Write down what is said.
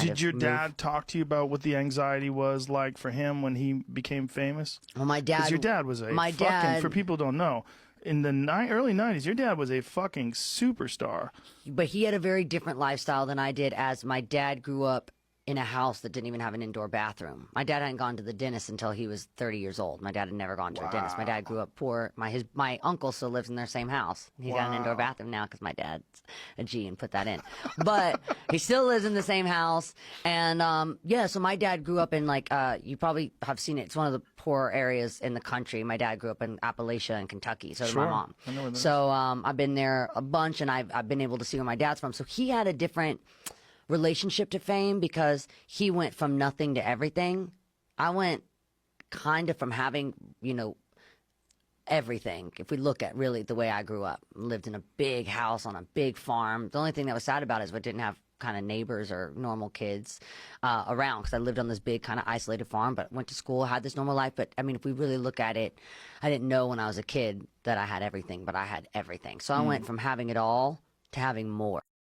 Did your dad talk to you about what the anxiety was like for him when he became famous? Well, my dad. Because your dad was for people who don't know, in the early 90s, your dad was a fucking superstar. But he had a very different lifestyle than I did, as my dad grew up in a house that didn't even have an indoor bathroom. My dad hadn't gone to the dentist until he was 30 years old. My dad had never gone to a dentist. My dad grew up poor. My uncle still lives in their same house. He's got an indoor bathroom now because my dad's a G and put that in. But he still lives in the same house. And yeah, so my dad grew up in, like, you probably have seen it. It's one of the poorer areas in the country. My dad grew up in Appalachia and Kentucky. So did my mom. I know where that so I've been there a bunch, and I've been able to see where my dad's from. So he had a different relationship to fame because he went from nothing to everything. I went kind of from having, everything. If we look at really the way I grew up, lived in a big house on a big farm. The only thing that was sad about it is we didn't have kind of neighbors or normal kids around, because I lived on this big kind of isolated farm, but went to school, had this normal life. But I mean, if we really look at it, I didn't know when I was a kid that I had everything, but I had everything. So I went from having it all to having more.